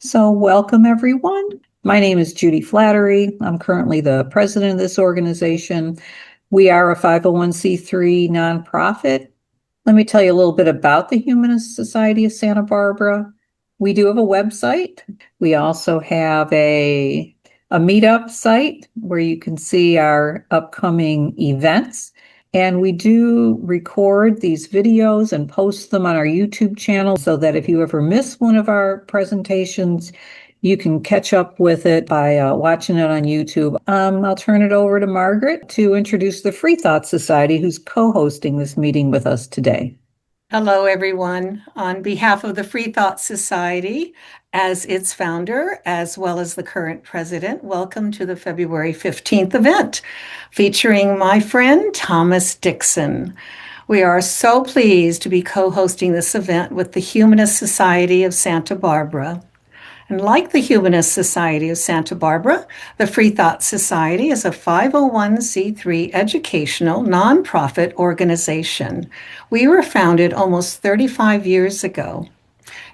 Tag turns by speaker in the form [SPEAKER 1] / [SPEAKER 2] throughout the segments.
[SPEAKER 1] So, welcome everyone. My name is Judy Flattery. I'm currently the president of this organization. We are a 501c3 nonprofit. Let me tell you a little bit about the Humanist Society of Santa Barbara. We do have a website. We also have a meetup site where you can see our upcoming events. And we do record these videos and post them on our YouTube channel so that if you ever miss one of our presentations, you can catch up with it by watching it on YouTube. I'll turn it over to Margaret to introduce the Free Thought Society, who's co-hosting this meeting with us today.
[SPEAKER 2] Hello, everyone. On behalf of the Free Thought Society, as its founder, as well as the current president, welcome to the February 15th event featuring my friend Thomas Dixon. We are so pleased to be co-hosting this event with the Humanist Society of Santa Barbara. And like the Humanist Society of Santa Barbara, the Free Thought Society is a 501c3 educational nonprofit organization. We were founded almost 35 years ago.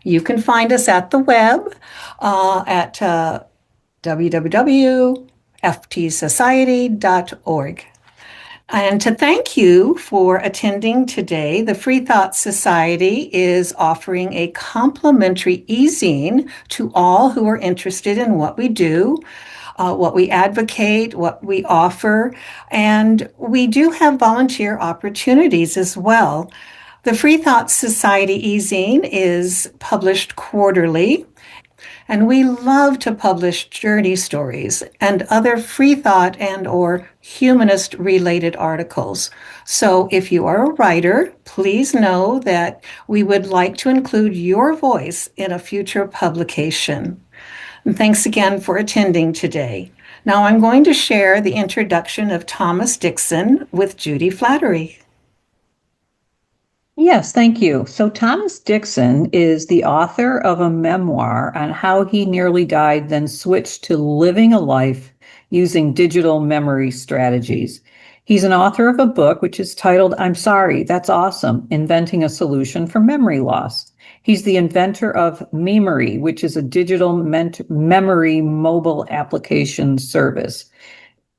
[SPEAKER 2] You can find us at the web at www.ftsociety.org. And to thank you for attending today, the Free Thought Society is offering a complimentary e-zine to all who are interested in what we do, what we advocate, what we offer, and we do have volunteer opportunities as well. The Free Thought Society e-zine is published quarterly. And we love to publish journey stories and other free thought and or humanist related articles. So if you are a writer, please know that we would like to include your voice in a future publication. And thanks again for attending today. Now I'm going to share the introduction of Thomas Dixon with Judy Flattery.
[SPEAKER 1] Yes, thank you. So Thomas Dixon is the author of a memoir on how he nearly died, then switched to living a life using digital memory strategies. He's an author of a book which is titled, "I'm Sorry, That's Awesome, Inventing a Solution for Memory Loss." He's the inventor of ME.mory, which is a digital memory mobile application service.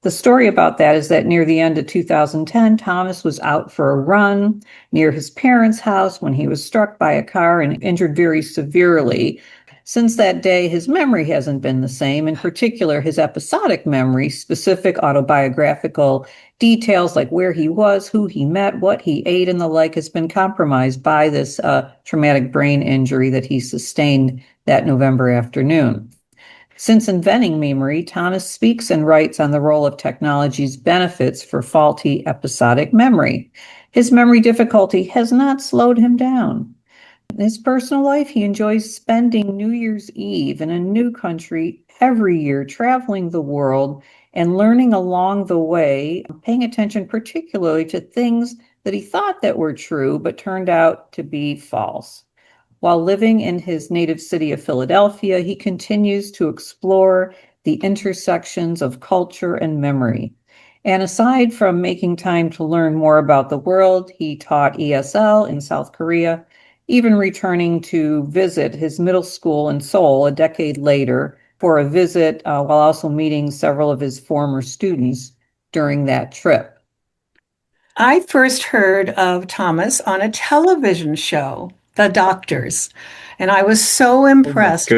[SPEAKER 1] The story about that is that near the end of 2010, Thomas was out for a run near his parents' house when he was struck by a car and injured very severely. Since that day, his memory hasn't been the same. In particular, his episodic memory, specific autobiographical details like where he was, who he met, what he ate, and the like, has been compromised by this traumatic brain injury that he sustained that November afternoon. Since inventing ME.mory, Thomas speaks and writes on the role of technology's benefits for faulty episodic memory. His memory difficulty has not slowed him down. In his personal life, he enjoys spending New Year's Eve in a new country every year, traveling the world and learning along the way, paying attention particularly to things that he thought that were true but turned out to be false. While living in his native city of Philadelphia, he continues to explore the intersections of culture and memory. And aside from making time to learn more about the world, he taught ESL in South Korea, even returning to visit his middle school in Seoul a decade later for a visit, while also meeting several of his former students during that trip.
[SPEAKER 2] I first heard of Thomas on a television show, The Doctors, and I was so impressed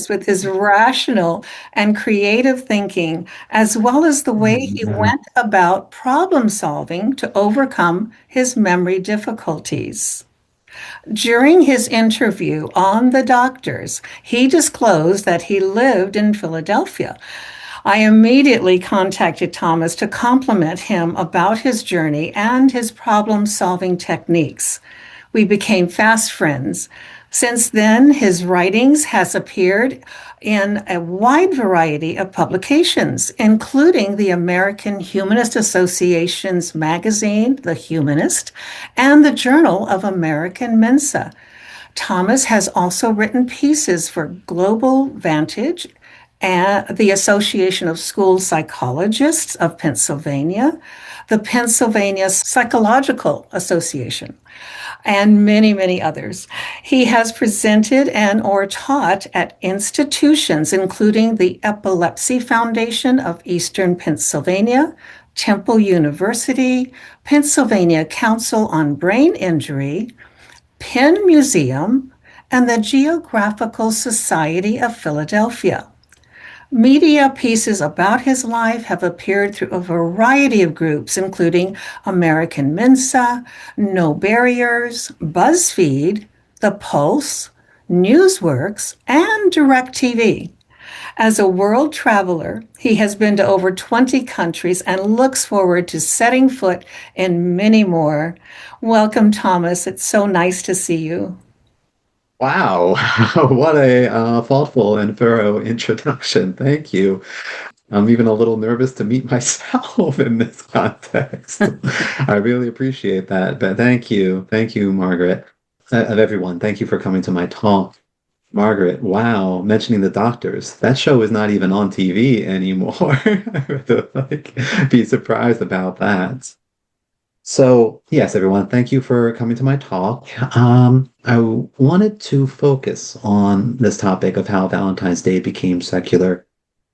[SPEAKER 2] with his rational and creative thinking, as well as the way he went about problem solving to overcome his memory difficulties. During his interview on The Doctors, he disclosed that he lived in Philadelphia. I immediately contacted Thomas to compliment him about his journey and his problem-solving techniques. We became fast friends. Since then, his writings has appeared in a wide variety of publications, including the American Humanist Association's magazine, The Humanist, and the Journal of American Mensa. Thomas has also written pieces for Global Vantage and the Association of School Psychologists of Pennsylvania, the Pennsylvania Psychological Association, and many, many others. He has presented and or taught at institutions including the Epilepsy Foundation of Eastern Pennsylvania, Temple University, Pennsylvania Council on Brain Injury, Penn Museum, and the Geographical Society of Philadelphia. Media pieces about his life have appeared through a variety of groups, including American Mensa, No Barriers, BuzzFeed, The Pulse, Newsworks, and DirecTV. As a world traveler, he has been to over 20 countries and looks forward to setting foot in many more. Welcome, Thomas. It's so nice to see you.
[SPEAKER 3] Wow, what a thoughtful and thorough introduction. Thank you. I'm even a little nervous to meet myself in this context. I really appreciate that. But thank you. Thank you, Margaret. Of everyone, thank you for coming to my talk. Margaret, wow, mentioning the doctors. That show is not even on TV anymore. I would like be surprised about that. So, yes, everyone, thank you for coming to my talk. I wanted to focus on this topic of how Valentine's Day became secular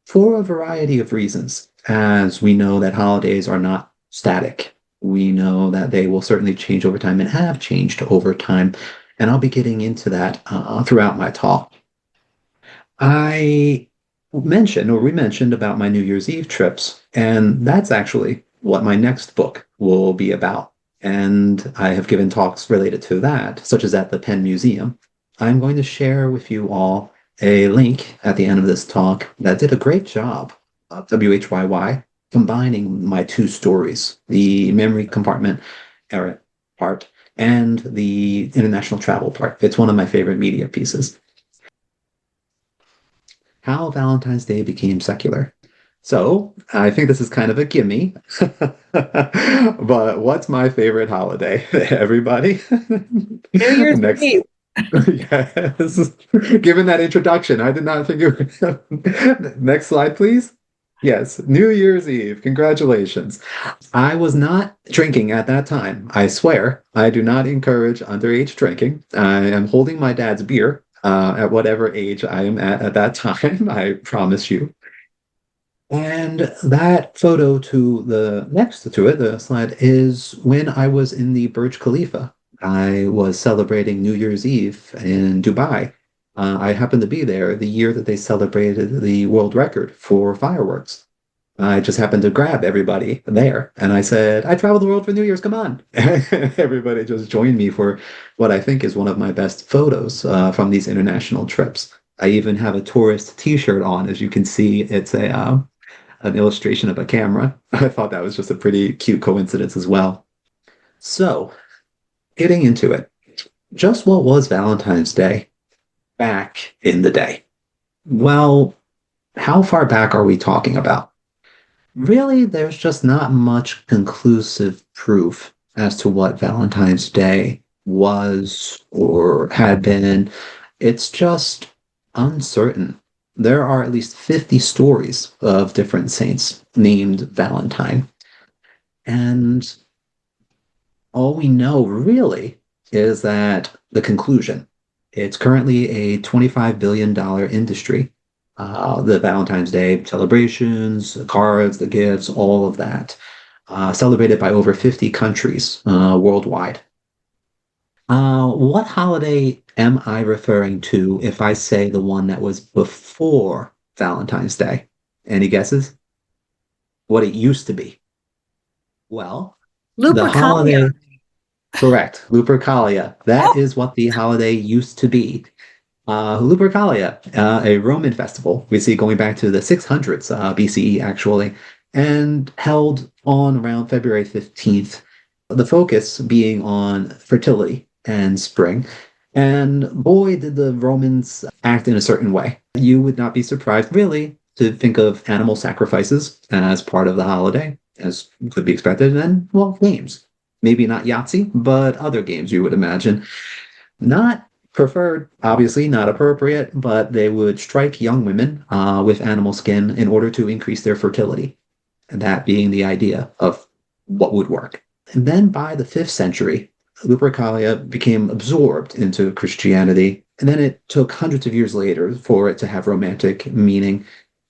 [SPEAKER 3] for a variety of reasons, as we know that holidays are not static. We know that they will certainly change over time and have changed over time, and I'll be getting into that throughout my talk. I we mentioned about my New Year's Eve trips, and that's actually what my next book will be about. And I have given talks related to that, such as at the Penn Museum. I'm going to share with you all a link at the end of this talk that did a great job of WHYY combining my two stories, the memory compartment era part and the international travel part. It's one of my favorite media pieces. How Valentine's Day became secular. So, I think this is kind of a gimme, but what's my favorite holiday? Everybody?
[SPEAKER 2] New Year's
[SPEAKER 3] Next.
[SPEAKER 2] Eve.
[SPEAKER 3] Yes. Given that introduction, I did not think it would. Next slide, please. Yes, New Year's Eve. Congratulations. I was not drinking at that time. I swear, I do not encourage underage drinking. I am holding my dad's beer at whatever age I am at that time, I promise you. And that photo to the next to it, the slide, is when I was in the Burj Khalifa. I was celebrating New Year's Eve in Dubai. I happened to be there the year that they celebrated the world record for fireworks. I just happened to grab everybody there, and I said, I traveled the world for New Year's, come on. Everybody just joined me for what I think is one of my best photos from these international trips. I even have a tourist t-shirt on. As you can see, it's an illustration of a camera. I thought that was just a pretty cute coincidence as well. So, getting into it, just what was Valentine's Day back in the day? Well, how far back are we talking about? Really, there's just not much conclusive proof as to what Valentine's Day was or had been. It's just uncertain. There are at least 50 stories of different saints named Valentine. And all we know really is that the conclusion. It's currently a $25 billion industry. The Valentine's Day celebrations, the cards, the gifts, all of that. Celebrated by over 50 countries worldwide. What holiday am I referring to if I say the one that was before Valentine's Day? Any guesses? What it used to be? Well, the
[SPEAKER 2] Lupercalia.
[SPEAKER 3] holiday, correct, Lupercalia. That
[SPEAKER 2] Oh,
[SPEAKER 3] is what the holiday used to be. Lupercalia, a Roman festival we see going back to the 600s BCE, actually, and held on around February 15th. The focus being on fertility and spring. And boy, did the Romans act in a certain way. You would not be surprised, really, to think of animal sacrifices as part of the holiday, as could be expected, and then, well, games. Maybe not Yahtzee, but other games you would imagine. Not Preferred, obviously not appropriate, but they would strike young women with animal skin in order to increase their fertility. And that being the idea of what would work. And then by the 5th century, Lupercalia became absorbed into Christianity. And then it took hundreds of years later for it to have romantic meaning.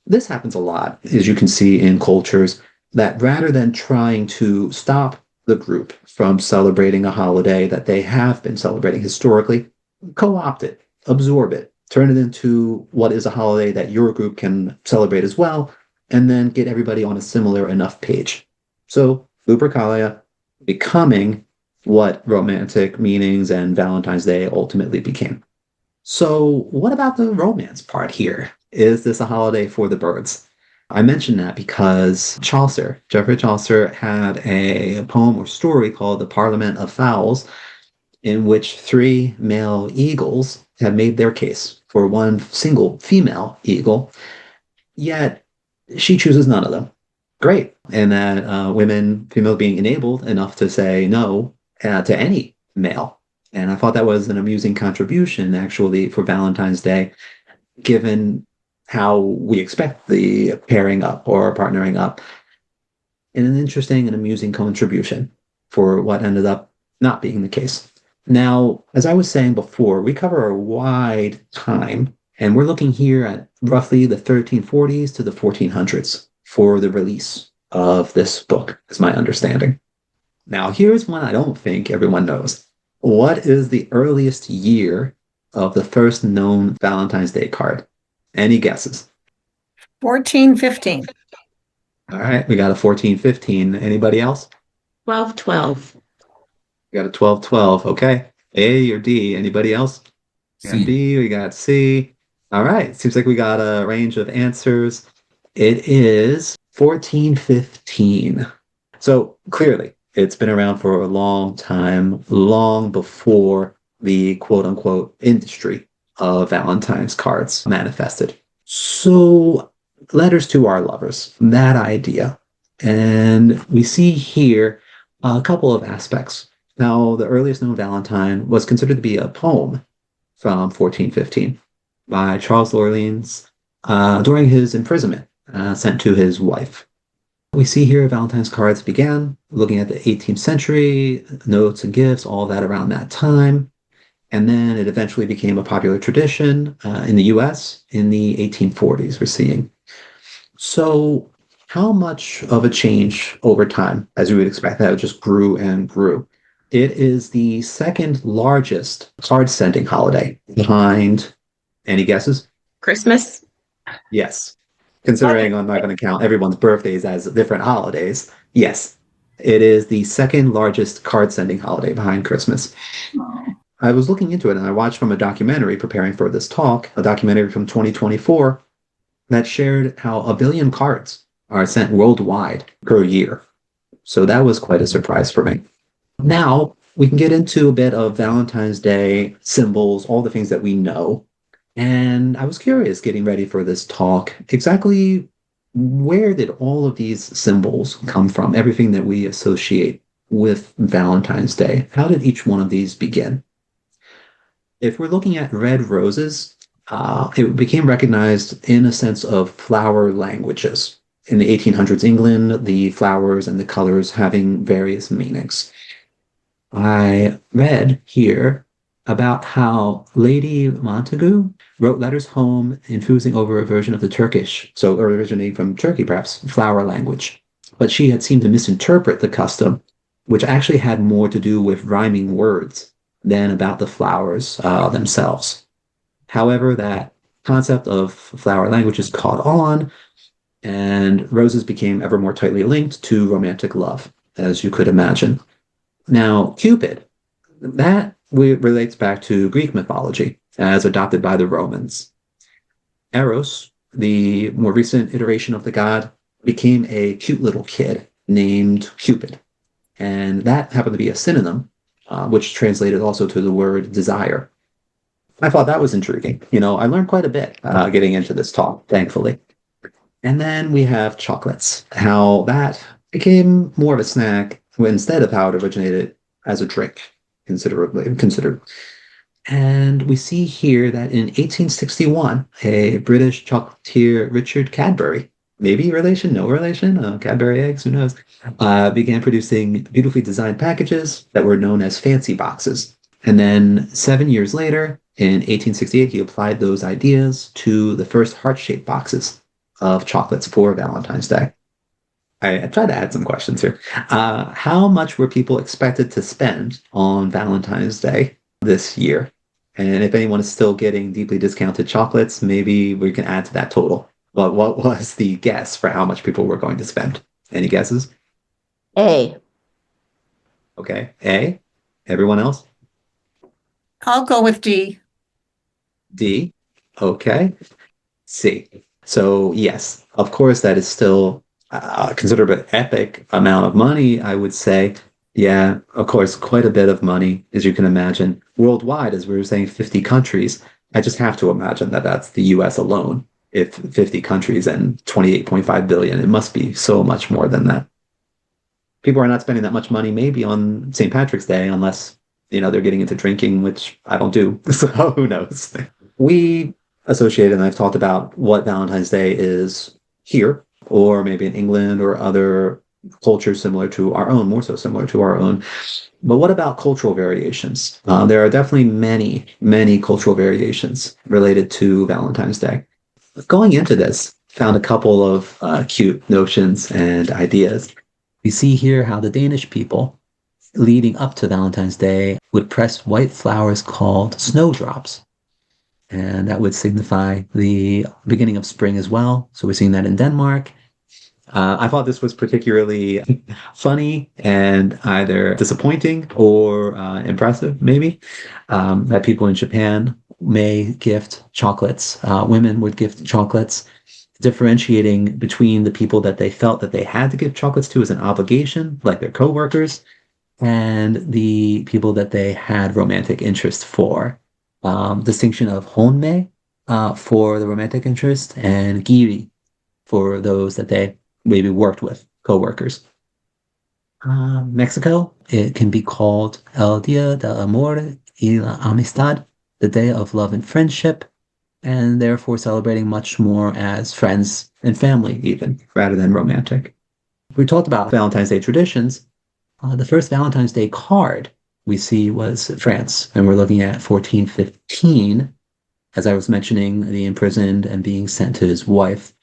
[SPEAKER 3] This happens a lot, as you can see in cultures, that rather than trying to stop the group from celebrating a holiday that they have been celebrating historically, co-opt it, absorb it, turn it into what is a holiday that your group can celebrate as well, and then get everybody on a similar enough page. So Lupercalia becoming what romantic meanings and Valentine's Day ultimately became. So what about the romance part here? Is this a holiday for the birds? I mention that because Chaucer, Geoffrey Chaucer, had a poem or story called The Parliament of Fowls, in which 3 male eagles had made their case for one single female eagle, yet she chooses none of them. Great. And that females being enabled enough to say no to any male. And I thought that was an amusing contribution, actually, for Valentine's Day, given how we expect the pairing up or partnering up. And an interesting and amusing contribution for what ended up not being the case. Now, as I was saying before, we cover a wide time, and we're looking here at roughly the 1340s to the 1400s for the release of this book, is my understanding. Now, here's one I don't think everyone knows. What is the earliest year of the first known Valentine's Day card? Any guesses?
[SPEAKER 2] 1415.
[SPEAKER 3] All right, we got a 1415. Anybody else?
[SPEAKER 4] 1212.
[SPEAKER 3] We got a 1212. Okay. A or D? Anybody else? We got B, we got C. All right. Seems like we got a range of answers. It is 1415. So clearly, it's been around for a long time, long before the quote unquote industry of Valentine's cards manifested. So, letters to our lovers, that idea. And we see here a couple of aspects. Now, the earliest known Valentine was considered to be a poem from 1415 by Charles L'Orleans during his imprisonment, sent to his wife. We see here Valentine's cards began looking at the 18th century, notes and gifts, all that around that time. And then it eventually became a popular tradition in the US in the 1840s, we're seeing. So how much of a change over time, as we would expect, that it just grew and grew? It is the second largest card sending holiday behind, any guesses?
[SPEAKER 4] Christmas.
[SPEAKER 3] Yes. Considering I'm not going to count everyone's birthdays as different holidays, yes, it is the second largest card sending holiday behind Christmas.
[SPEAKER 2] Oh.
[SPEAKER 3] I was looking into it and I watched from a documentary preparing for this talk, a documentary from 2024 that shared how 1 billion cards are sent worldwide per year. So that was quite a surprise for me. Now we can get into a bit of Valentine's Day symbols, all the things that we know. And I was curious getting ready for this talk, exactly where did all of these symbols come from? Everything that we associate with Valentine's Day. How did each one of these begin? If we're looking at red roses, it became recognized in a sense of flower languages. In the 1800s England, the flowers and the colors having various meanings. I read here about how Lady Montagu wrote letters home infusing over a version of the Turkish, so originating from Turkey perhaps, flower language. But she had seemed to misinterpret the custom, which actually had more to do with rhyming words than about the flowers themselves. However, that concept of flower languages caught on, and roses became ever more tightly linked to romantic love, as you could imagine. Now, Cupid, that relates back to Greek mythology, as adopted by the Romans. Eros, the more recent iteration of the god, became a cute little kid named Cupid. And that happened to be a synonym, which translated also to the word desire. I thought that was intriguing. I learned quite a bit getting into this talk, thankfully. And then we have chocolates, how that became more of a snack instead of how it originated as a drink, considered. And we see here that in 1861, a British chocolatier, Richard Cadbury, maybe relation, no relation, Cadbury eggs, who knows, began producing beautifully designed packages that were known as fancy boxes. And then 7 years later, in 1868, he applied those ideas to the first heart-shaped boxes of chocolates for Valentine's Day. I tried to add some questions here. How much were people expected to spend on Valentine's Day this year? And if anyone is still getting deeply discounted chocolates, maybe we can add to that total. But what was the guess for how much people were going to spend? Any guesses?
[SPEAKER 4] A.
[SPEAKER 3] Okay. A. Everyone else?
[SPEAKER 2] I'll go with D.
[SPEAKER 3] D. Okay. C. So yes, of course, that is still considered an epic amount of money, I would say. Yeah, of course, quite a bit of money, as you can imagine. Worldwide, as we were saying, 50 countries. I just have to imagine that that's the US alone. If 50 countries and 28.5 billion, it must be so much more than that. People are not spending that much money maybe on St. Patrick's Day unless, they're getting into drinking, which I don't do. So who knows? We associated, and I've talked about what Valentine's Day is here, or maybe in England or other cultures similar to our own, more so similar to our own. But what about cultural variations? There are definitely many, many cultural variations related to Valentine's Day. Going into this, found a couple of cute notions and ideas. We see here how the Danish people, leading up to Valentine's Day, would press white flowers called snowdrops. And that would signify the beginning of spring as well. So we're seeing that in Denmark. I thought this was particularly funny and either disappointing or impressive, maybe, that people in Japan may gift chocolates. Women would gift chocolates, differentiating between the people that they felt that they had to give chocolates to as an obligation, like their coworkers, and the people that they had romantic interest for. Distinction of honmei for the romantic interest and giri for those that they maybe worked with, coworkers. Mexico, it can be called El Dia del Amor y la Amistad, the Day of Love and Friendship, and therefore celebrating much more as friends and family even, rather than romantic. We talked about Valentine's Day traditions. The first Valentine's Day card we see was France, and we're looking at 1415, as I was mentioning, the imprisoned and being sent to his wife.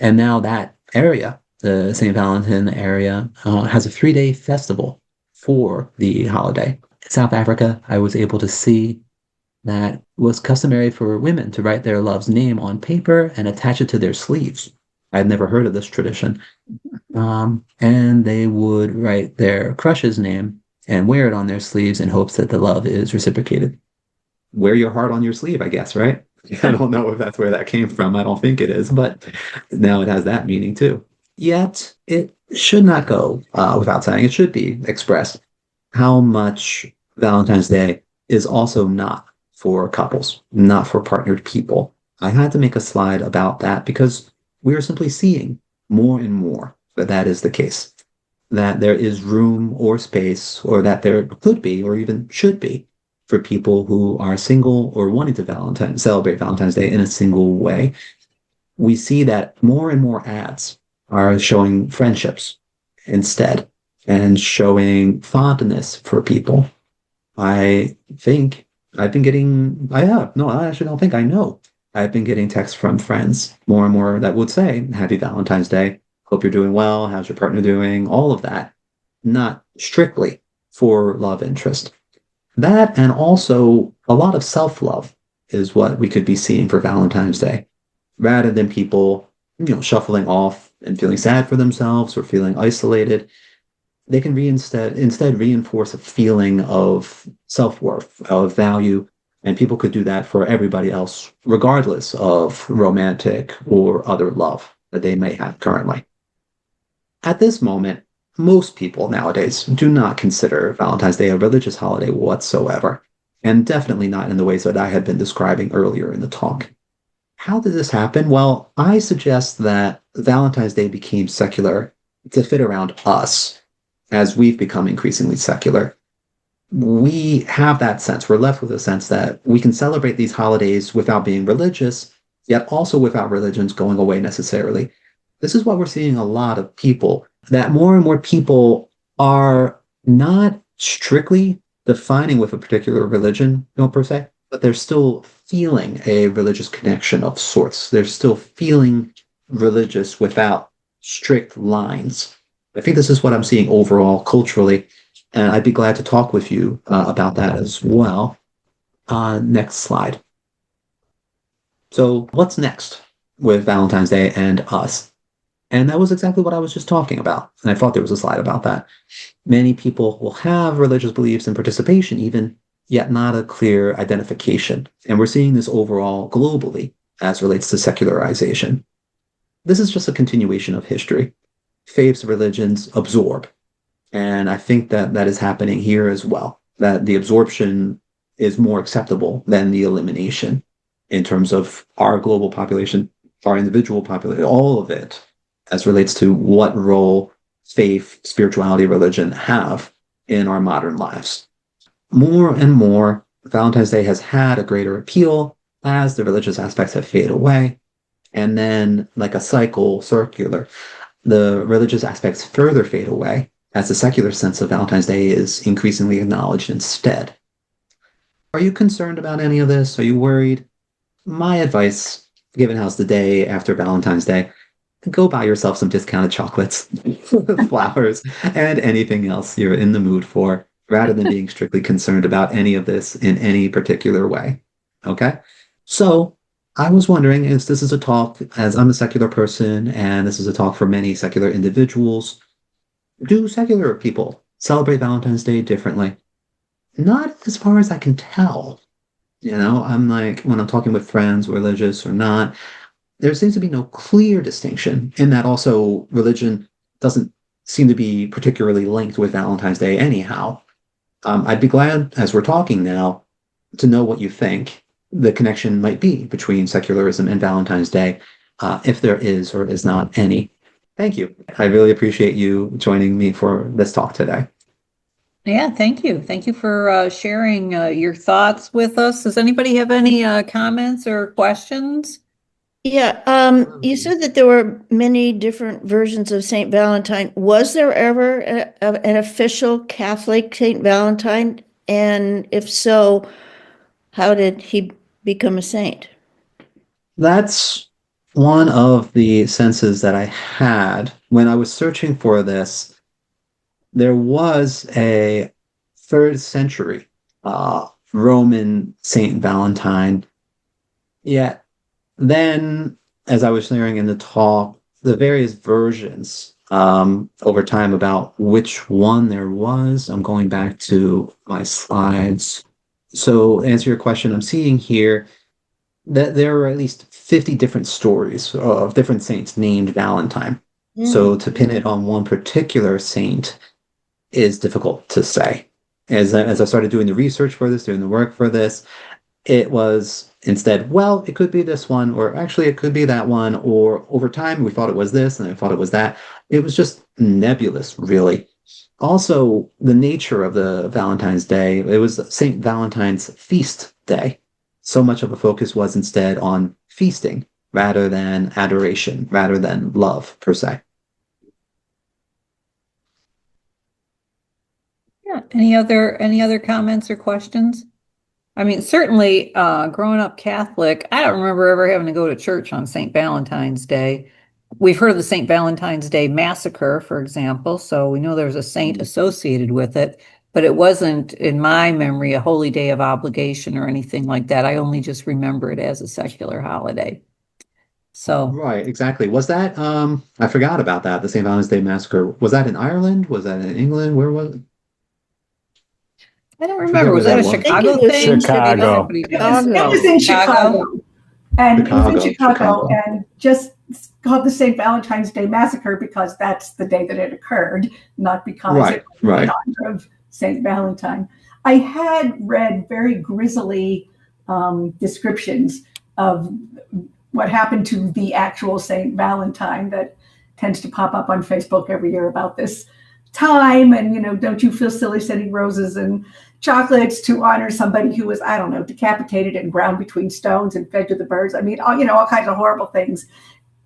[SPEAKER 3] And now that area, the St. Valentine area, has a 3-day festival for the holiday. In South Africa, I was able to see that it was customary for women to write their love's name on paper and attach it to their sleeves. I had never heard of this tradition. And they would write their crush's name and wear it on their sleeves in hopes that the love is reciprocated. Wear your heart on your sleeve, I guess, right? I don't know if that's where that came from. I don't think it is, but now it has that meaning too. Yet, it should not go without saying, it should be expressed how much Valentine's Day is also not for couples, not for partnered people. I had to make a slide about that because we are simply seeing more and more that is the case. That there is room or space, or that there could be, or even should be, for people who are single or wanting to celebrate Valentine's Day in a single way. We see that more and more ads are showing friendships instead and showing fondness for people. I think I've been getting, I have, no, I actually don't think I know. I've been getting texts from friends more and more that would say, Happy Valentine's Day. Hope you're doing well. How's your partner doing? All of that. Not strictly for love interest. That and also a lot of self-love is what we could be seeing for Valentine's Day. Rather than people, shuffling off and feeling sad for themselves or feeling isolated, they can instead reinforce a feeling of self-worth, of value, and people could do that for everybody else, regardless of romantic or other love that they may have currently. At this moment, most people nowadays do not consider Valentine's Day a religious holiday whatsoever, and definitely not in the ways that I had been describing earlier in the talk. How did this happen? Well, I suggest that Valentine's Day became secular to fit around us as we've become increasingly secular. we have that sense. We're left with a sense that we can celebrate these holidays without being religious, yet also without religions going away necessarily. This is what we're seeing a lot of people, that more and more people are not strictly defining with a particular religion, per se, but they're still feeling a religious connection of sorts. They're still feeling religious without strict lines. I think this is what I'm seeing overall culturally, and I'd be glad to talk with you about that as well. Next slide. So what's next with Valentine's Day and us? And that was exactly what I was just talking about. And I thought there was a slide about that. Many people will have religious beliefs and participation even, yet not a clear identification. And we're seeing this overall globally as relates to secularization. This is just a continuation of history. Faiths, religions absorb. And I think that that is happening here as well, that the absorption is more acceptable than the elimination in terms of our global population, our individual population, all of it as relates to what role faith, spirituality, religion have in our modern lives. More and more, Valentine's Day has had a greater appeal as the religious aspects have faded away. And then, like a cycle, circular, the religious aspects further fade away as the secular sense of Valentine's Day is increasingly acknowledged instead. Are you concerned about any of this? Are you worried? My advice, given how's the day after Valentine's Day, go buy yourself some discounted chocolates, flowers, and anything else you're in the mood for, rather than being strictly concerned about any of this in any particular way. Okay? So I was wondering, as this is a talk, as I'm a secular person, and this is a talk for many secular individuals, do secular people celebrate Valentine's Day differently? Not as far as I can tell. I'm like, when I'm talking with friends, religious or not, there seems to be no clear distinction in that also religion doesn't seem to be particularly linked with Valentine's Day anyhow. I'd be glad, as we're talking now, to know what you think the connection might be between secularism and Valentine's Day, if there is or is not any. Thank you. I really appreciate you joining me for this talk today.
[SPEAKER 1] Yeah, thank you. Thank you for sharing your thoughts with us. Does anybody have any comments or questions?
[SPEAKER 5] Yeah, you said that there were many different versions of Saint Valentine. Was there ever an official Catholic Saint Valentine? And if so, how did he become a saint?
[SPEAKER 3] That's one of the senses that I had when I was searching for this. There was a 3rd century Roman Saint Valentine, yet then, as I was sharing in the talk, the various versions over time about which one there was. I'm going back to my slides. So, to answer your question, I'm seeing here that there are at least 50 different stories of different saints named Valentine. So, to pin it on one particular saint is difficult to say. As I started doing the research for this, doing the work for this, it was instead, well, it could be this one, or actually it could be that one, or over time we thought it was this and I thought it was that. It was just nebulous, really. Also, the nature of the Valentine's Day, it was St. Valentine's feast day. So much of a focus was instead on feasting rather than adoration, rather than love per se.
[SPEAKER 1] Yeah. Any other comments or questions? I mean, certainly, growing up Catholic, I don't remember ever having to go to church on St. Valentine's Day. We've heard of the St. Valentine's Day massacre, for example, so we know there's a saint associated with it, but it wasn't, in my memory, a holy day of obligation or anything like that. I only just remember it as a secular holiday. So,
[SPEAKER 3] Right, exactly. Was that, I forgot about that, the St. Valentine's Day massacre. Was that in Ireland? Was that in England? Where was it?
[SPEAKER 1] I don't
[SPEAKER 3] I forget
[SPEAKER 1] remember.
[SPEAKER 3] where
[SPEAKER 1] Was that
[SPEAKER 3] that
[SPEAKER 1] a
[SPEAKER 3] was.
[SPEAKER 5] I think
[SPEAKER 1] Chicago
[SPEAKER 5] it was
[SPEAKER 1] thing?
[SPEAKER 6] Chicago.
[SPEAKER 7] It was in Chicago. And it was in Chicago, and just called the St. Valentine's Day Massacre because that's the day that it occurred, not because it was in honor of St. Valentine. I had read very grisly descriptions of what happened to the actual St. Valentine that tends to pop up on Facebook every year about this time, and don't you feel silly sending roses and chocolates to honor somebody who was, I don't know, decapitated and ground between stones and fed to the birds. I mean, all kinds of horrible things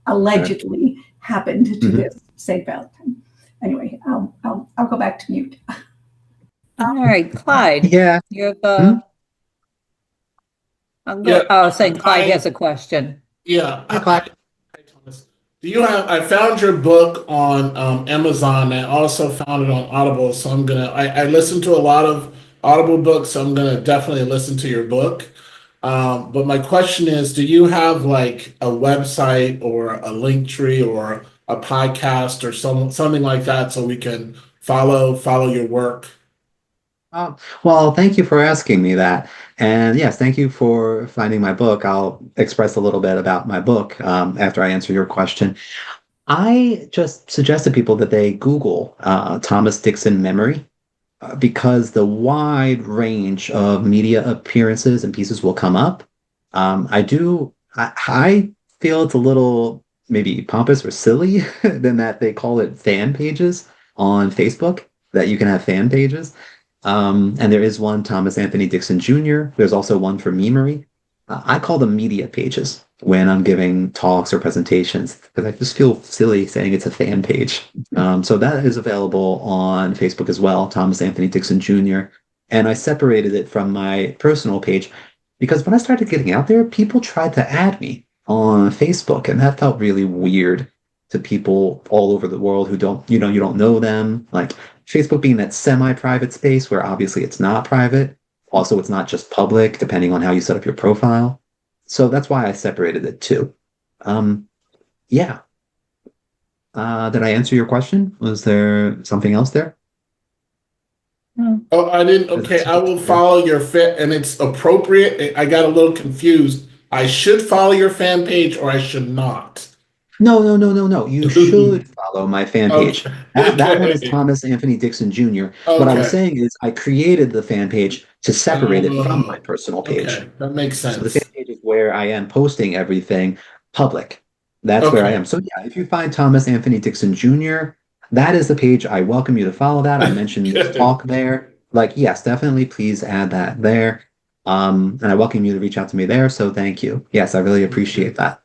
[SPEAKER 7] allegedly happened to this Saint Valentine. Anyway, I'll go back to mute.
[SPEAKER 1] All right, Clyde.
[SPEAKER 3] Yeah.
[SPEAKER 1] You have I was saying Clyde has a question.
[SPEAKER 6] Yeah.
[SPEAKER 3] Hi, Clyde.
[SPEAKER 6] Do you have? I found your book on Amazon. I also found it on Audible. So I listen to a lot of Audible books. So I'm gonna definitely listen to your book. But my question is, do you have like a website or a link tree or a podcast or something like that so we can follow your work?
[SPEAKER 3] Well, thank you for asking me that. And yes, thank you for finding my book. I'll express a little bit about my book after I answer your question. I just suggest to people that they Google Thomas Dixon memory because the wide range of media appearances and pieces will come up. I feel it's a little maybe pompous or silly than that they call it fan pages on Facebook, that you can have fan pages. And there is one, Thomas Anthony Dixon Jr. There's also one for ME.mory. I call them media pages when I'm giving talks or presentations because I just feel silly saying it's a fan page. So that is available on Facebook as well, Thomas Anthony Dixon Jr. And I separated it from my personal page because when I started getting out there, people tried to add me on Facebook, and that felt really weird to people all over the world who you don't know them. Like Facebook being that semi-private space where obviously it's not private. Also, it's not just public, depending on how you set up your profile. So that's why I separated it too. Yeah. Did I answer your question? Was there something else there?
[SPEAKER 6] Oh, I didn't. Okay, I will follow your fit, and it's appropriate. I got a little confused. I should follow your fan page, or I should not.
[SPEAKER 3] No. You should follow my fan page.
[SPEAKER 6] Okay.
[SPEAKER 3] That one is Thomas Anthony Dixon Jr. What I was saying is I created the fan page to separate it from my personal page.
[SPEAKER 6] Okay, that makes sense.
[SPEAKER 3] So the fan page is where I am posting everything public. That's where I am. So yeah, if you find Thomas Anthony Dixon Jr., that is the page. I welcome you to follow that. I mentioned this talk there. Like, yes, definitely please add that there. And I welcome you to reach out to me there. So thank you. Yes, I really appreciate that.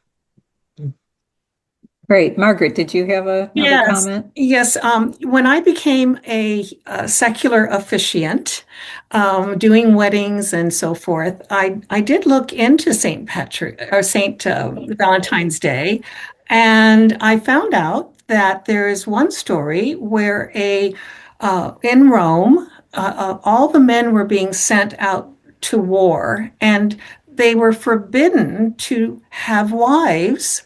[SPEAKER 1] Great. Margaret, did you have another comment?
[SPEAKER 2] Yes. When I became a secular officiant, doing weddings and so forth, I did look into St. Patrick or St. Valentine's Day, and I found out that there is one story where in Rome, all the men were being sent out to war, and they were forbidden to have wives.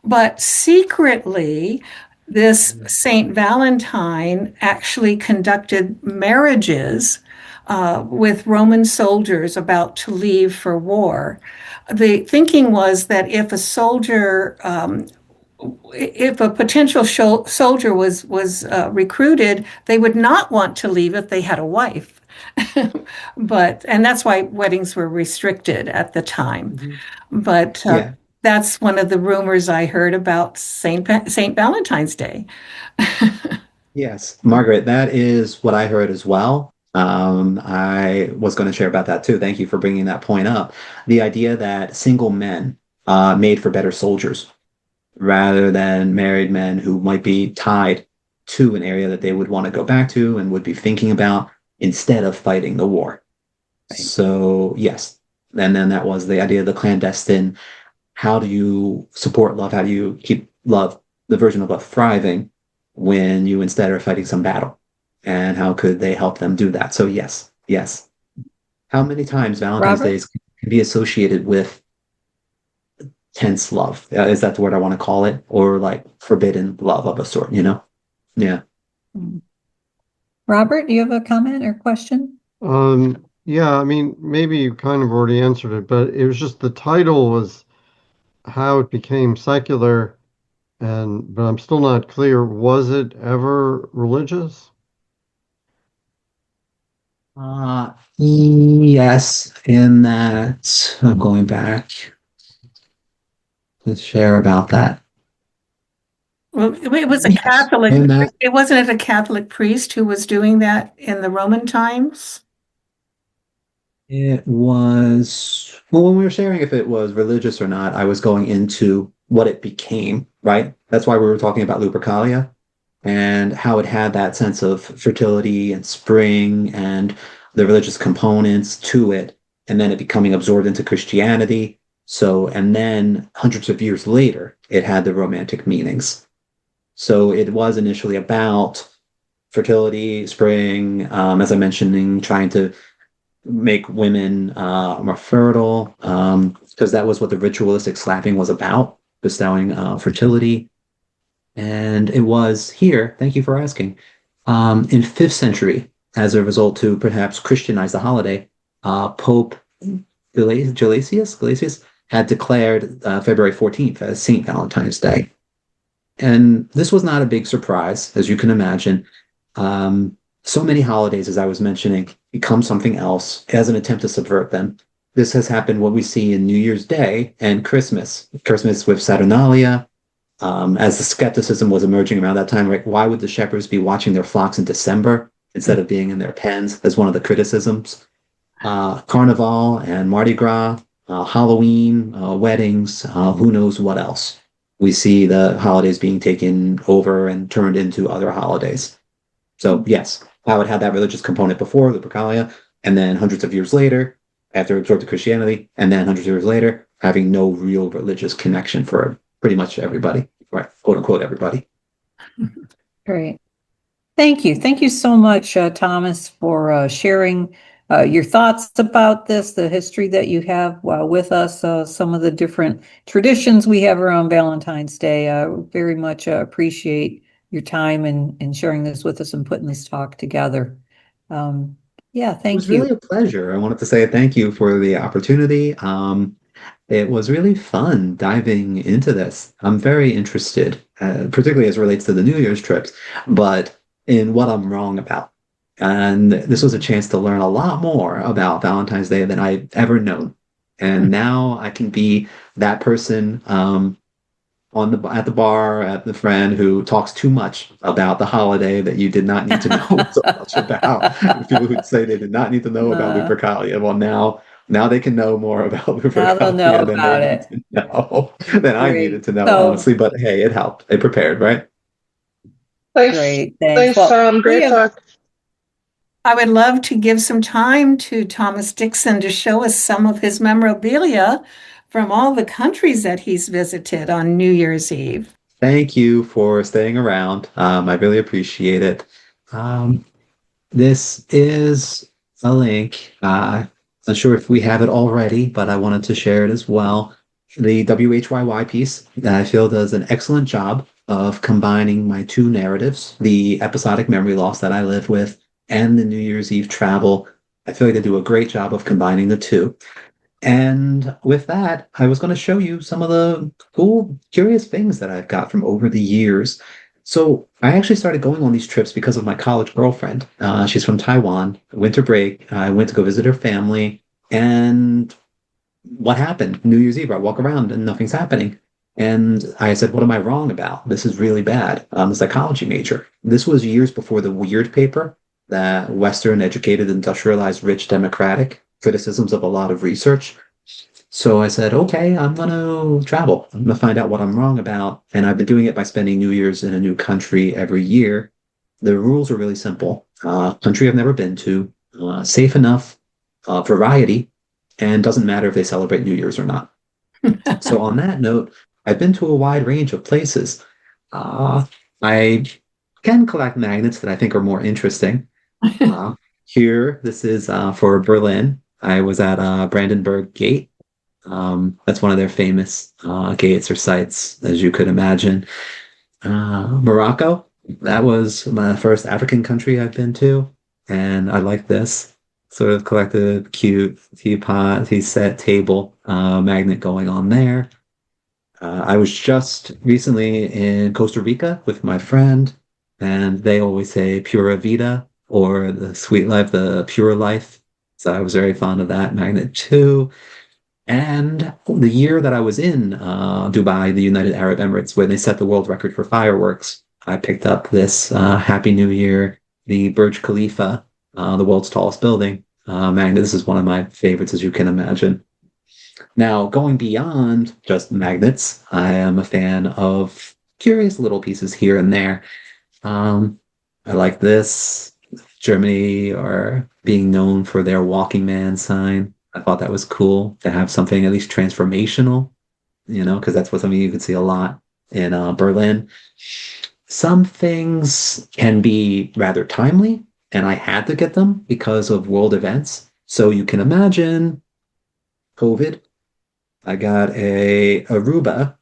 [SPEAKER 2] But secretly, this Saint Valentine actually conducted marriages with Roman soldiers about to leave for war. The thinking was that if a potential soldier was recruited, they would not want to leave if they had a wife. And that's why weddings were restricted at the time. But that's one of the rumors I heard about Saint Valentine's Day.
[SPEAKER 3] Yes, Margaret, that is what I heard as well. I was going to share about that too. Thank you for bringing that point up. The idea that single men made for better soldiers rather than married men who might be tied to an area that they would want to go back to and would be thinking about instead of fighting the war. Right. So, yes. And then that was the idea of the clandestine. How do you support love? How do you keep love, the version of love, thriving when you instead are fighting some battle? And how could they help them do that? So yes. How many times Valentine's Day can be associated with tense love? Is that the word I want to call it? Or like forbidden love of a sort, Yeah.
[SPEAKER 1] Robert, do you have a comment or question?
[SPEAKER 8] Yeah, I mean, maybe you kind of already answered it, but it was just the title was how it became secular, but I'm still not clear. Was it ever religious?
[SPEAKER 3] Yes, in that I'm going back to share about that.
[SPEAKER 2] Well, it was a
[SPEAKER 3] Yes.
[SPEAKER 2] Catholic,
[SPEAKER 3] And that
[SPEAKER 2] it wasn't it a Catholic priest who was doing that in the Roman times?
[SPEAKER 3] it was, well, when we were sharing if it was religious or not, I was going into what it became, right? That's why we were talking about Lupercalia and how it had that sense of fertility and spring and the religious components to it, and then it becoming absorbed into Christianity. So, and then hundreds of years later, it had the romantic meanings. So it was initially about fertility, spring, as I mentioned, trying to make women more fertile, because that was what the ritualistic slapping was about, bestowing fertility. And it was here, thank you for asking, in 5th century, as a result to perhaps Christianize the holiday, Pope Gelasius had declared February 14th as St. Valentine's Day. And this was not a big surprise, as you can imagine. So many holidays, as I was mentioning, become something else as an attempt to subvert them. This has happened what we see in New Year's Day and Christmas. Christmas with Saturnalia, as the skepticism was emerging around that time, right? Why would the shepherds be watching their flocks in December instead of being in their pens? That's one of the criticisms. Carnival and Mardi Gras, Halloween, weddings, who knows what else. We see the holidays being taken over and turned into other holidays. So yes, how it had that religious component before, Lupercalia, and then hundreds of years later, after it absorbed Christianity, and then hundreds of years later, having no real religious connection for pretty much everybody, right? Quote unquote, everybody.
[SPEAKER 1] Great. Thank you. Thank you so much, Thomas, for sharing your thoughts about this, the history that you have with us, some of the different traditions we have around Valentine's Day. Very much appreciate your time and sharing this with us and putting this talk together. Yeah, thank you.
[SPEAKER 3] It was really a pleasure. I wanted to say thank you for the opportunity. It was really fun diving into this. I'm very interested, particularly as it relates to the New Year's trips, but in what I'm wrong about. And this was a chance to learn a lot more about Valentine's Day than I've ever known. And now I can be that person at the bar, at the friend who talks too much about the holiday that you did not need to know so much about. People who say they did not need to know about Lupercalia. Well, now they can know more about Lupercalia than they need to know than I needed to know, honestly. But hey, it helped. It prepared, right?
[SPEAKER 9] Thanks.
[SPEAKER 1] Great.
[SPEAKER 9] Thanks,
[SPEAKER 1] Well,
[SPEAKER 9] great talk.
[SPEAKER 2] I would love to give some time to Thomas Dixon to show us some of his memorabilia from all the countries that he's visited on New Year's Eve.
[SPEAKER 3] Thank you for staying around. I really appreciate it. This is a link. Not sure if we have it already, but I wanted to share it as well. The WHYY piece, I feel, does an excellent job of combining my two narratives, the episodic memory loss that I live with and the New Year's Eve travel. I feel like they do a great job of combining the two. And with that, I was going to show you some of the cool, curious things that I've got from over the years. So I actually started going on these trips because of my college girlfriend. She's from Taiwan. Winter break, I went to go visit her family. And what happened? New Year's Eve, I walk around and nothing's happening. And I said, what am I wrong about? This is really bad. I'm a psychology major. This was years before the Weird paper, that Western, educated, industrialized, rich, democratic criticisms of a lot of research. So I said, okay, I'm going to travel. I'm going to find out what I'm wrong about. And I've been doing it by spending New Year's in a new country every year. The rules are really simple. Country I've never been to, safe enough, variety, and doesn't matter if they celebrate New Year's or not. So on that note, I've been to a wide range of places. I can collect magnets that I think are more interesting. Here, this is for Berlin. I was at Brandenburg Gate. That's one of their famous gates or sites, as you could imagine. Morocco, that was my first African country I've been to. And I like this. Sort of collected cute teapot, tea set, table magnet going on there. I was just recently in Costa Rica with my friend, and they always say Pura Vida, or the sweet life, the pure life. So I was very fond of that magnet too. And the year that I was in Dubai, the United Arab Emirates, where they set the world record for fireworks, I picked up this Happy New Year, the Burj Khalifa, the world's tallest building. Magnet, this is one of my favorites, as you can imagine. Now, going beyond just magnets, I am a fan of curious little pieces here and there. I like this. Germany are being known for their walking man sign. I thought that was cool to have something at least transformational, because that's what something you could see a lot in Berlin. Some things can be rather timely, and I had to get them because of world events. So you can imagine COVID. I got a Aruba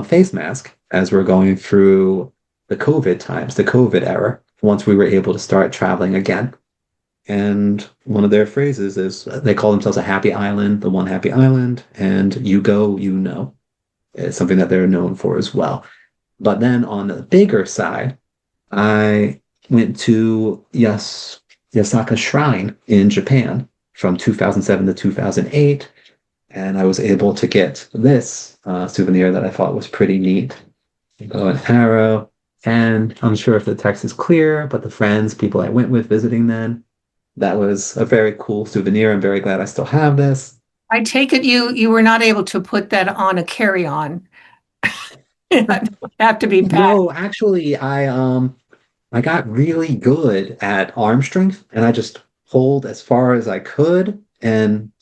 [SPEAKER 3] face mask as we're going through the COVID times, the COVID era, once we were able to start traveling again. And one of their phrases is they call themselves a happy island, the one happy island, and you go, you know. It's something that they're known for as well. But then on the bigger side, I went to Yasaka Shrine in Japan from 2007 to 2008, and I was able to get this souvenir that I thought was pretty neat. Bow and arrow, and I'm sure if the text is clear, but the friends, people I went with visiting then, that was a very cool souvenir. I'm very glad I still have this.
[SPEAKER 2] I take it you were not able to put that on a carry-on. It would have to be packed.
[SPEAKER 3] No, actually, I got really good at arm strength, and I just pulled as far as I could, and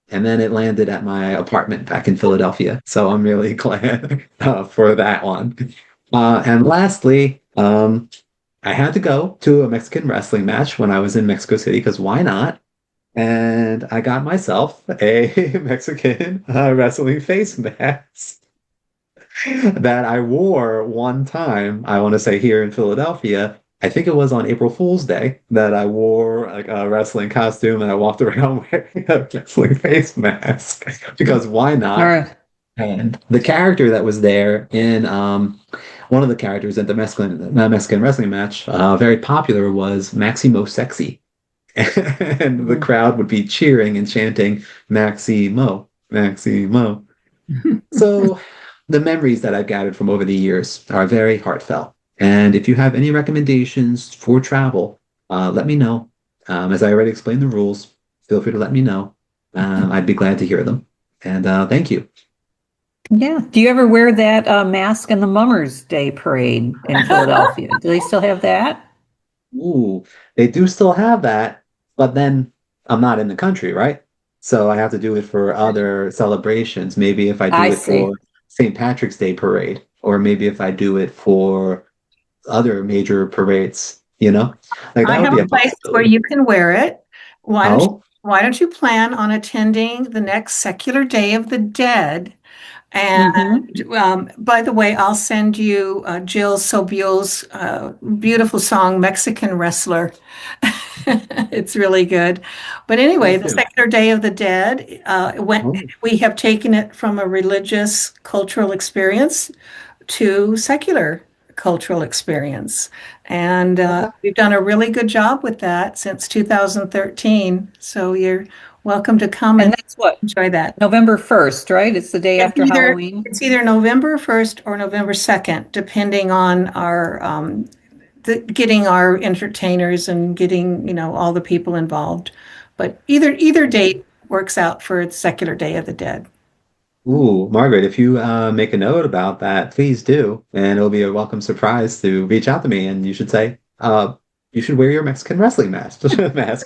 [SPEAKER 3] then it landed at my apartment back in Philadelphia. So I'm really glad for that one. And lastly, I had to go to a Mexican wrestling match when I was in Mexico City, because why not? And I got myself a Mexican wrestling face mask that I wore one time, I want to say here in Philadelphia. I think it was on April Fool's Day that I wore like a wrestling costume and I walked around wearing a wrestling face mask because why not?
[SPEAKER 1] All right.
[SPEAKER 3] And the character that was there in one of the characters at the Mexican wrestling match, very popular, was Maximo Sexy. And the crowd would be cheering and chanting Maximo, Maximo. So the memories that I've gathered from over the years are very heartfelt. And if you have any recommendations for travel, let me know. As I already explained the rules, feel free to let me know. I'd be glad to hear them. And thank you.
[SPEAKER 1] Yeah. Do you ever wear that mask in the Mummers Day parade in Philadelphia? Do they still have that?
[SPEAKER 3] Ooh, they do still have that, but then I'm not in the country, right? So I have to do it for other celebrations. Maybe if I do it for St. Patrick's Day parade, or maybe if I do it for other major parades, like that
[SPEAKER 2] I
[SPEAKER 3] would
[SPEAKER 2] have
[SPEAKER 3] be
[SPEAKER 2] a place where you can wear it. Why don't you plan on attending the next Secular Day of the Dead? And by the way, I'll send you Jill Sobiel's beautiful song, Mexican Wrestler. It's really good. But anyway, the Secular Day of the Dead, we have taken it from a religious cultural experience to secular cultural experience. And we've done a really good job with that since 2013. So you're welcome to come
[SPEAKER 1] and that's what
[SPEAKER 2] enjoy that.
[SPEAKER 1] November 1st, right? It's the day after Halloween.
[SPEAKER 2] It's either November 1st or November 2nd, depending on our getting our entertainers and getting all the people involved. But either date works out for its Secular Day of the Dead.
[SPEAKER 3] Ooh, Margaret, if you make a note about that, please do. And it'll be a welcome surprise to reach out to me, and you should say, you should wear your Mexican wrestling mask,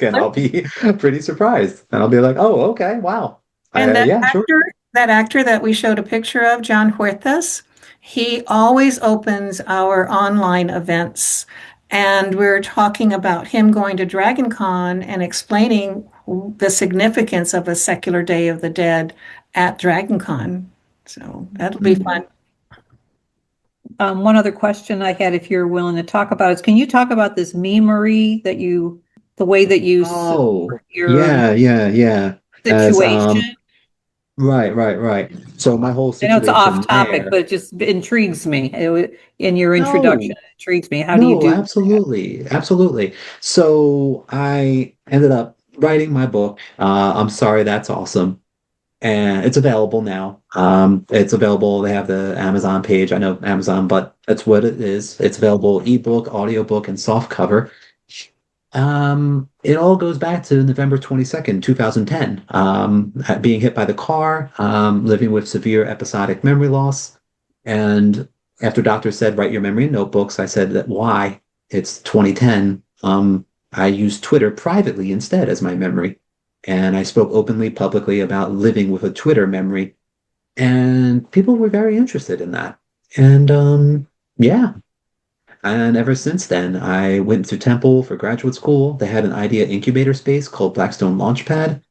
[SPEAKER 3] and I'll be pretty surprised. And I'll be like, oh, okay, wow.
[SPEAKER 2] And that actor that we showed a picture of, John Huertas, he always opens our online events. And we're talking about him going to Dragon Con and explaining the significance of a Secular Day of the Dead at Dragon Con. So that'll be fun.
[SPEAKER 1] One other question I had, if you're willing to talk about, is can you talk about this memory the way that you
[SPEAKER 3] yeah.
[SPEAKER 1] situation?
[SPEAKER 3] Right. So my whole situation.
[SPEAKER 1] I know it's off topic, but it just intrigues me. In your introduction, it intrigues me. How do you do
[SPEAKER 3] absolutely. So I ended up writing my book. I'm sorry, that's awesome. and it's available now. It's available. They have the Amazon page. I know Amazon, but that's what it is. It's available ebook, audiobook, and soft cover. It all goes back to November 22nd, 2010. Being hit by the car, living with severe episodic memory loss. And after doctors said, write your memory in notebooks, I said that why? It's 2010. I used Twitter privately instead as my memory. And I spoke openly, publicly about living with a Twitter memory. And people were very interested in that. And yeah. And ever since then, I went to Temple for graduate school. They had an idea incubator space called Blackstone Launchpad.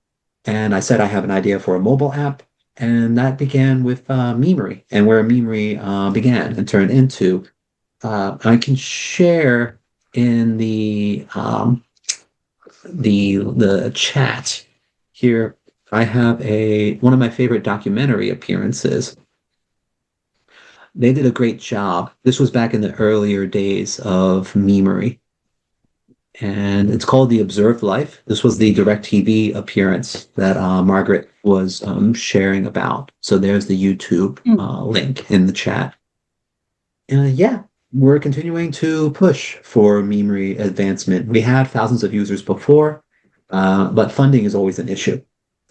[SPEAKER 3] And I said I have an idea for a mobile app. And that began with ME.mory, and where ME.mory began and turned into. I can share in the chat here. I have one of my favorite documentary appearances. They did a great job. This was back in the earlier days of ME.mory. And it's called The Observed Life. This was the DirecTV appearance that Margaret was sharing about. So there's the YouTube link in the chat. Yeah, we're continuing to push for ME.mory advancement. We had thousands of users before, but funding is always an issue.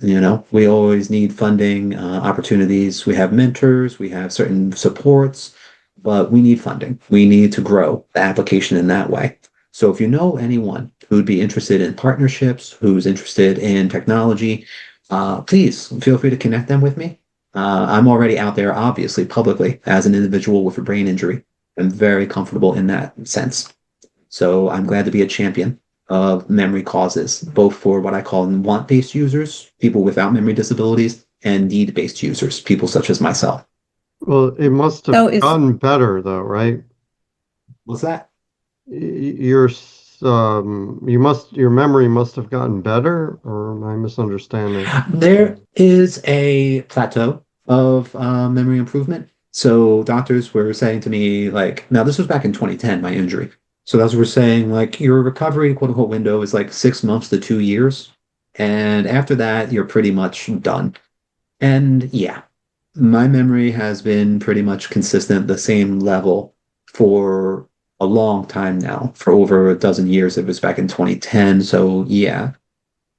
[SPEAKER 3] We always need funding opportunities. We have mentors, we have certain supports, but we need funding. We need to grow the application in that way. So if you know anyone who'd be interested in partnerships, who's interested in technology, please feel free to connect them with me. I'm already out there, obviously, publicly, as an individual with a brain injury. I'm very comfortable in that sense. So I'm glad to be a champion of memory causes, both for what I call want-based users, people without memory disabilities, and need-based users, people such as myself.
[SPEAKER 8] Well, it must have gotten better, though, right?
[SPEAKER 3] What's that?
[SPEAKER 8] Your memory must have gotten better, or am I misunderstanding?
[SPEAKER 3] There is a plateau of memory improvement. So doctors were saying to me, now this was back in 2010, my injury. So doctors were saying, your recovery, quote unquote, window is 6 months to 2 years. And after that, you're pretty much done. And yeah, my memory has been pretty much consistent, the same level for a long time now, for over a dozen years. It was back in 2010. So yeah.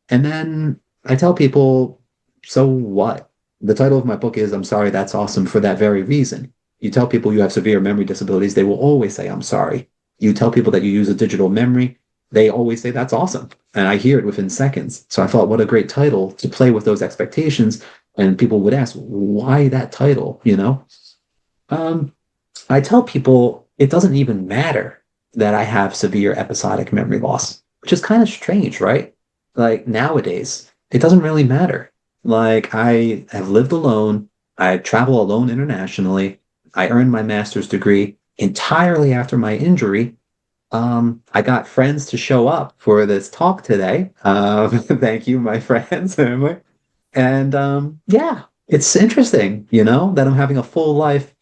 [SPEAKER 3] And then I tell people, so what? The title of my book is I'm Sorry, That's Awesome, for that very reason. You tell people you have severe memory disabilities, they will always say, I'm sorry. You tell people that you use a digital memory, they always say, that's awesome. And I hear it within seconds. So I thought, what a great title to play with those expectations. And people would ask, why that title, I tell people it doesn't even matter that I have severe episodic memory loss, which is kind of strange, right? Nowadays, it doesn't really matter. I have lived alone. I travel alone internationally. I earned my master's degree entirely after my injury. I got friends to show up for this talk today. Thank you, my friends. And yeah, it's interesting, that I'm having a full life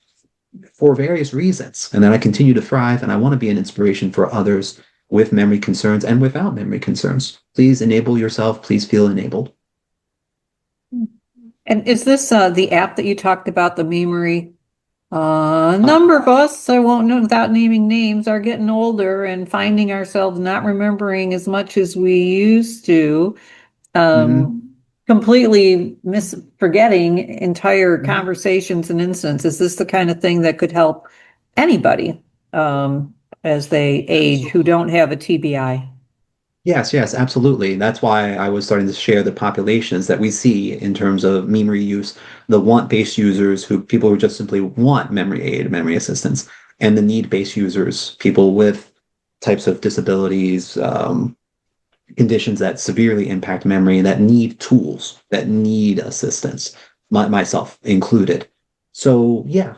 [SPEAKER 3] for various reasons, and that I continue to thrive, and I want to be an inspiration for others with memory concerns and without memory concerns. Please enable yourself. Please feel enabled.
[SPEAKER 1] And is this the app that you talked about, the ME.mory? A number of us, I won't know without naming names, are getting older and finding ourselves not remembering as much as we used to. Completely forgetting entire conversations and instances. Is this the kind of thing that could help anybody as they age who don't have a TBI?
[SPEAKER 3] Yes, absolutely. That's why I was starting to share the populations that we see in terms of memory use, the want-based users, people who just simply want memory aid, memory assistance, and the need-based users, people with types of disabilities, conditions that severely impact memory, that need tools, that need assistance, myself included. So yeah,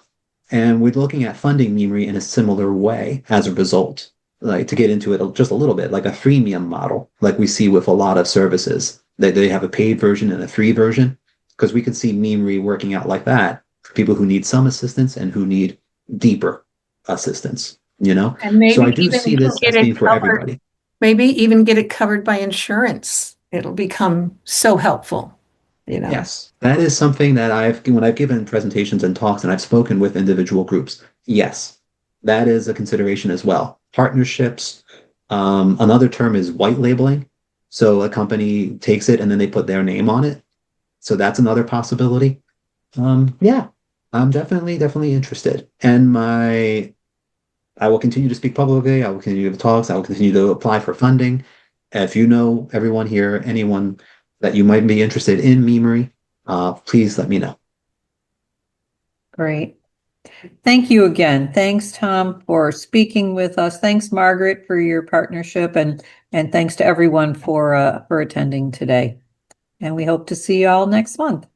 [SPEAKER 3] and we're looking at funding ME.mory in a similar way as a result. To get into it just a little bit, like a freemium model, like we see with a lot of services. They have a paid version and a free version, because we could see ME.mory working out like that for people who need some assistance and who need deeper assistance,
[SPEAKER 2] And maybe
[SPEAKER 3] so I do see this as being for everybody.
[SPEAKER 2] Maybe even get it covered by insurance. It'll become so helpful.
[SPEAKER 3] Yes, that is something that when I've given presentations and talks and I've spoken with individual groups, yes, that is a consideration as well. Partnerships, another term is white labeling. So a company takes it and then they put their name on it. So that's another possibility. Yeah, I'm definitely interested. And I will continue to speak publicly. I will continue to give talks. I will continue to apply for funding. If you know everyone here, anyone that you might be interested in memory, please let me know.
[SPEAKER 1] Great. Thank you again. Thanks, Tom, for speaking with us. Thanks, Margaret, for your partnership, and thanks to everyone for attending today. And we hope to see you all next month.